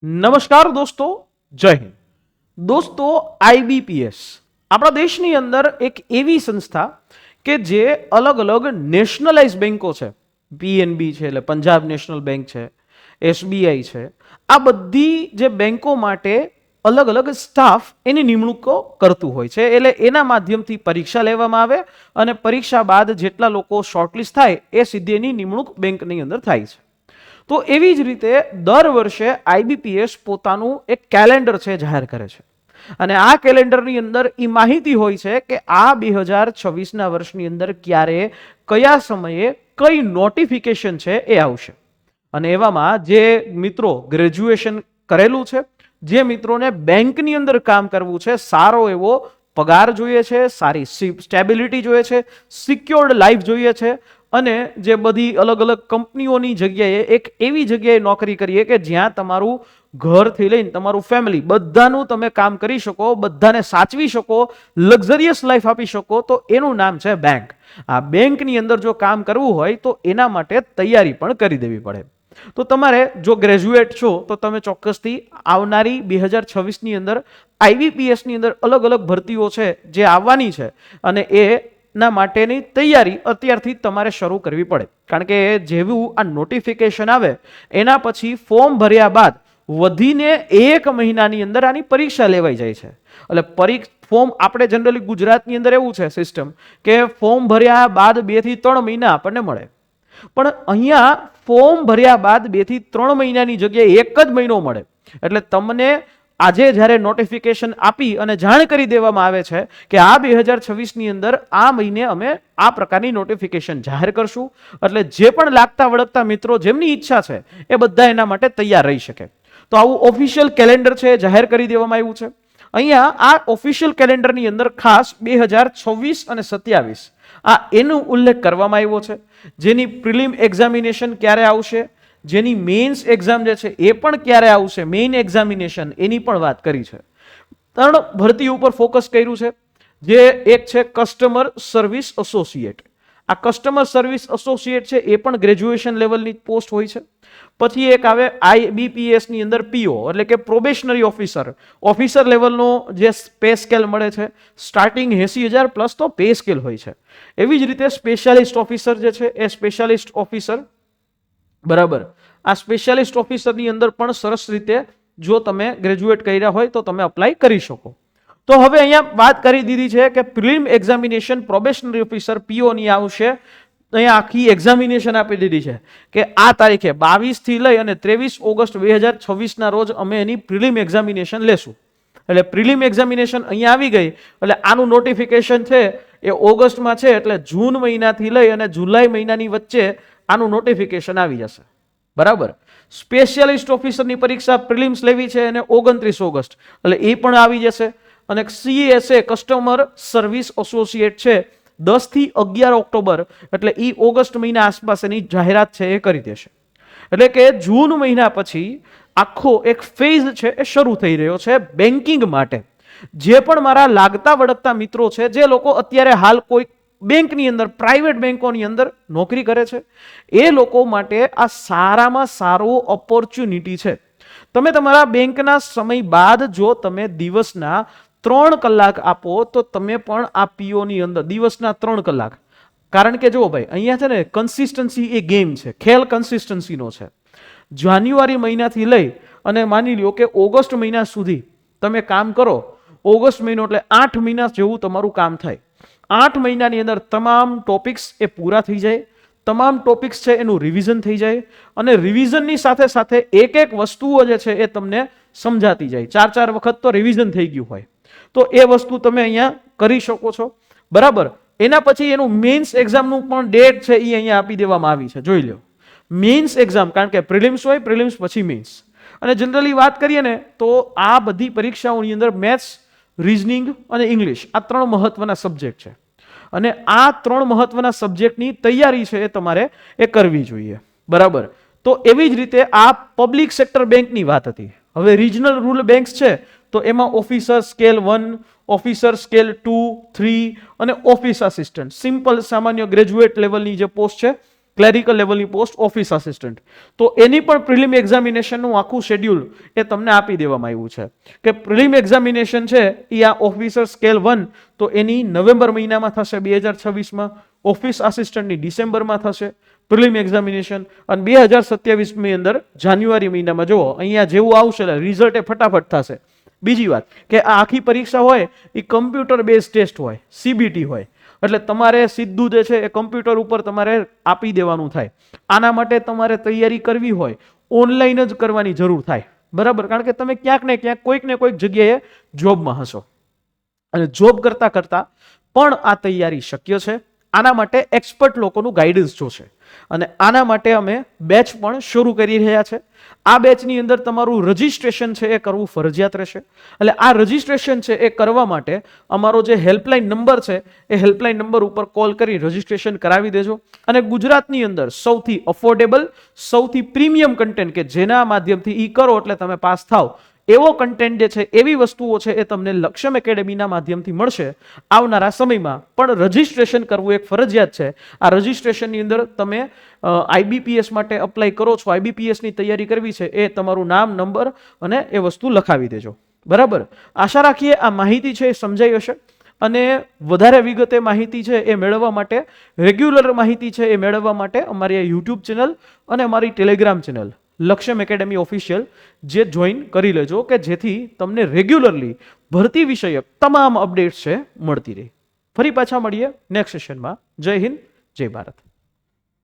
નમસ્કાર દોસ્તો, જય હિન્દ. દોસ્તો, આઈબીપીએસ આપણા દેશની અંદર એક એવી સંસ્થા કે જે અલગ અલગ નેશનલાઇઝ બેન્કો છે, પીએનબી છે એટલે પંજાબ નેશનલ બેંક છે, એસબીઆઈ છે, આ બધી જે બેન્કો માટે અલગ અલગ સ્ટાફ એની નિમણૂકો કરતું હોય છે. એટલે એના માધ્યમથી પરીક્ષા લેવામાં આવે અને પરીક્ષા બાદ જેટલા લોકો શોર્ટલિસ્ટ થાય એ સીધી એની નિમણૂક બેંકની અંદર થાય છે. તો એવી જ રીતે દર વર્ષે આઈબીપીએસ પોતાનું એક કેલેન્ડર છે જાહેર કરે છે અને આ કેલેન્ડરની અંદર એ માહિતી હોય છે કે આ 2026ના વર્ષની અંદર ક્યારે કયા સમયે કઈ નોટિફિકેશન છે એ આવશે. અને એવામાં જે મિત્રો ગ્રેજ્યુએશન કરેલું છે, જે મિત્રોને બેંકની અંદર કામ કરવું છે, સારો એવો પગાર જોઈએ છે, સારી સ્ટેબિલિટી જોઈએ છે, સિક્યોર્ડ લાઈફ જોઈએ છે અને જે બધી અલગ અલગ કંપનીઓની જગ્યાએ એક એવી જગ્યાએ નોકરી કરીએ કે જ્યાં તમારું ઘરથી લઈને તમારું ફેમિલી બધાનું તમે કામ કરી શકો, બધાને સાચવી શકો, લક્ઝરિયસ લાઈફ આપી શકો, તો એનું નામ છે બેંક. આ બેંકની અંદર જો કામ કરવું હોય તો એના માટે તૈયારી પણ કરી દેવી પડે. તો તમારે જો ગ્રેજ્યુએટ છો તો તમે ચોક્કસથી આવનારી 2026ની અંદર આઈબીપીએસની અંદર અલગ અલગ ભરતીઓ છે જે આવવાની છે અને એના માટેની તૈયારી અત્યારથી તમારે શરૂ કરવી પડે. કારણ કે જેવું આ નોટિફિકેશન આવે એના પછી ફોર્મ ભર્યા બાદ વધીને 1 મહિનાની અંદર આની પરીક્ષા લેવાઈ જાય છે. એટલે ફોર્મ આપણે જનરલી ગુજરાતની અંદર એવું છે સિસ્ટમ કે ફોર્મ ભર્યા બાદ 2 થી 3 મહિના આપણને મળે, પણ અહીંયા ફોર્મ ભર્યા બાદ 2 થી 3 મહિનાની જગ્યાએ 1 જ મહિનો મળે. એટલે તમને આજે જ્યારે નોટિફિકેશન આપી અને જાણ કરી દેવામાં આવે છે કે આ 2026ની અંદર આ મહિને અમે આ પ્રકારની નોટિફિકેશન જાહેર કરશું, એટલે જે પણ લાગતા વળગતા મિત્રો જેમની ઈચ્છા છે એ બધા એના માટે તૈયાર રહી શકે. તો આવું ઓફિશિયલ કેલેન્ડર છે જાહેર કરી દેવામાં આવ્યું છે. અહીંયા આ ઓફિશિયલ કેલેન્ડરની અંદર ખાસ 2026 અને 27 આ એનો ઉલ્લેખ કરવામાં આવ્યો છે. જેની પ્રિલિમ એક્ઝામિનેશન ક્યારે આવશે, જેની મેઇન્સ એક્ઝામ જે છે એ પણ ક્યારે આવશે, મેઇન એક્ઝામિનેશન એની પણ વાત કરી છે. 3 ભરતી ઉપર ફોકસ કર્યું છે. જે એક છે કસ્ટમર સર્વિસ એસોસિએટ. આ કસ્ટમર સર્વિસ એસોસિએટ છે એ પણ ગ્રેજ્યુએશન લેવલની પોસ્ટ હોય છે. પછી એક આવે આઈબીપીએસ ની અંદર પીઓ એટલે કે પ્રોબેશનરી ઓફિસર લેવલનો જે પે સ્કેલ મળે છે, સ્ટાર્ટિંગ 80,000 પ્લસ તો પે સ્કેલ હોય છે. એવી જ રીતે સ્પેશિયાલિસ્ટ ઓફિસર જે છે એ સ્પેશિયાલિસ્ટ ઓફિસર, બરાબર, આ સ્પેશિયાલિસ્ટ ઓફિસરની અંદર પણ સરસ રીતે જો તમે ગ્રેજ્યુએટ કર્યા હોય તો તમે અપ્લાય કરી શકો. તો હવે અહીંયા વાત કરી દીધી છે કે પ્રિલિમ એક્ઝામિનેશન પ્રોબેશનરી ઓફિસર પીઓ ની આવશે. અહીંયા આખી એક્ઝામિનેશન આપી દીધી છે કે આ તારીખે 22 થી લઈ અને 23 ઓગસ્ટ 2026ના રોજ અમે એની પ્રિલિમ એક્ઝામિનેશન લેશું. એટલે પ્રિલિમ એક્ઝામિનેશન અહીંયા આવી ગઈ એટલે આનું નોટિફિકેશન છે એ ઓગસ્ટમાં છે, એટલે જૂન મહિનાથી લઈ અને જુલાઈ મહિનાની વચ્ચે આનું નોટિફિકેશન આવી જશે. બરાબર. સ્પેશિયાલિસ્ટ ઓફિસરની પરીક્ષા પ્રિલિમ્સ લેવી છે અને 29 ઓગસ્ટ એટલે એ પણ આવી જશે. અને સીએસએ કસ્ટમર સર્વિસ એસોસિએટ છે 10 થી 11 ઓક્ટોબર એટલે એ ઓગસ્ટ મહિના આસપાસ એની જાહેરાત છે એ કરી દેશે. એટલે કે જૂન મહિના પછી આખો એક ફેઝ છે એ શરૂ થઈ રહ્યો છે બેન્કિંગ માટે. જે પણ મારા લાગતા વળગતા મિત્રો છે, જે લોકો અત્યારે હાલ કોઈ બેંકની અંદર પ્રાઇવેટ બેંકોની અંદર નોકરી કરે છે, એ લોકો માટે આ સારામાં સારો ઓપોર્ચ્યુનિટી છે. તમે તમારા બેંકના સમય બાદ જો તમે દિવસના 3 કલાક આપો તો તમે પણ આ પીઓની અંદર દિવસના 3 કલાક, કારણ કે જો ભાઈ અહીંયા છે ને કન્સિસ્ટન્સી એ ગેમ છે, ખેલ કન્સિસ્ટન્સીનો છે. જાન્યુઆરી મહિનાથી લઈ અને માની લ્યો કે ઓગસ્ટ મહિના સુધી તમે કામ કરો. ઓગસ્ટ મહિનો એટલે 8 મહિના જેવું તમારું કામ થાય. 8 મહિનાની અંદર તમામ ટોપિક્સ એ પૂરા થઈ જાય, તમામ ટોપિક્સ છે એનું રિવિઝન થઈ જાય અને રિવિઝનની સાથે સાથે એક એક વસ્તુઓ જે છે એ તમને સમજાતી જાય. 4 વખત તો રિવિઝન થઈ ગયું હોય તો એ વસ્તુ તમે અહીંયા કરી શકો છો. બરાબર. એના પછી એનું મેઇન્સ એક્ઝામનું પણ ડેટ છે એ અહીંયા આપી દેવામાં આવી છે, જોઈ લો. મેઇન્સ એક્ઝામ, કારણ કે પ્રિલિમ્સ હોય, પ્રિલિમ્સ પછી મેઇન્સ. અને જનરલી વાત કરીએ ને તો આ બધી પરીક્ષાઓની અંદર મેથ્સ, રીઝનિંગ અને ઇંગ્લિશ આ 3 મહત્વના સબ્જેક્ટ છે અને આ 3 મહત્વના સબ્જેક્ટની તૈયારી છે એ તમારે એ કરવી જોઈએ. બરાબર. તો એવી જ રીતે આ પબ્લિક સેક્ટર બેંકની વાત હતી. હવે રિજનલ રૂરલ બેંક્સ છે તો એમાં ઓફિસર સ્કેલ 1, ઓફિસર સ્કેલ 2, 3 અને ઓફિસ આસિસ્ટન્ટ, સિમ્પલ સામાન્ય ગ્રેજ્યુએટ લેવલની જે પોસ્ટ છે, ક્લેરિકલ લેવલની પોસ્ટ ઓફિસ આસિસ્ટન્ટ. તો એની પણ પ્રિલિમ એક્ઝામિનેશનનું આખું શેડ્યુલ એ તમને આપી દેવામાં આવ્યું છે કે પ્રિલિમ એક્ઝામિનેશન છે એ આ ઓફિસર સ્કેલ 1 તો એની નવેમ્બર મહિનામાં થશે 2026માં, ઓફિસ આસિસ્ટન્ટની ડિસેમ્બરમાં થશે પ્રિલિમ એક્ઝામિનેશન, અને 2027ની અંદર જાન્યુઆરી મહિનામાં જુઓ અહીંયા જેવું આવશે એટલે રિઝલ્ટ એ ફટાફટ થશે. બીજી વાત કે આ આખી પરીક્ષા હોય એ કમ્પ્યુટર બેઝ ટેસ્ટ હોય, CBT હોય, એટલે તમારે સીધું જે છે એ કમ્પ્યુટર ઉપર તમારે આપી દેવાનું થાય. આના માટે તમારે તૈયારી કરવી હોય ઓનલાઈન જ કરવાની જરૂર થાય, બરાબર, કારણ કે તમે ક્યાંક ને ક્યાંક કોઈક ને કોઈક જગ્યાએ જોબમાં હશો અને જોબ કરતા કરતા પણ આ તૈયારી શક્ય છે. આના માટે એક્સપર્ટ લોકોનું ગાઈડન્સ જોશે અને આના માટે અમે બેચ પણ શરૂ કરી રહ્યા છે. આ બેચની અંદર તમારું રજિસ્ટ્રેશન છે એ કરવું ફરજિયાત રહેશે. એટલે આ રજિસ્ટ્રેશન છે એ કરવા માટે અમારો જે હેલ્પલાઇન નંબર છે એ હેલ્પલાઇન નંબર ઉપર કોલ કરી રજિસ્ટ્રેશન કરાવી દેજો. અને ગુજરાતની અંદર સૌથી અફોર્ડેબલ, સૌથી પ્રીમિયમ કન્ટેન્ટ કે જેના માધ્યમથી ઈ કરો એટલે તમે પાસ થાવ એવો કન્ટેન્ટ જે છે, એવી વસ્તુઓ છે એ તમને લક્ષ્યમ એકેડેમીના માધ્યમથી મળશે આવનારા સમયમાં. પણ રજિસ્ટ્રેશન કરવું એક ફરજિયાત છે. આ રજિસ્ટ્રેશનની અંદર તમે IBPS માટે અપ્લાય કરો છો, IBPSની તૈયારી કરવી છે, એ તમારું નામ, નંબર અને એ વસ્તુ લખાવી દેજો, બરાબર. આશા રાખીએ આ માહિતી છે એ સમજાઈ હશે. અને વધારે વિગતે માહિતી છે એ મેળવવા માટે, રેગ્યુલર માહિતી છે એ મેળવવા માટે અમારી આ યુટ્યુબ ચેનલ અને અમારી ટેલિગ્રામ ચેનલ લક્ષ્યમ એકેડેમી ઓફિશિયલ જે જોઈન કરી લેજો કે જેથી તમને રેગ્યુલરલી ભરતી વિષયક તમામ અપડેટ્સ છે મળતી રહે. ફરી પાછા મળીએ નેક્સ્ટ સેશનમાં. જય હિન્દ, જય ભારત.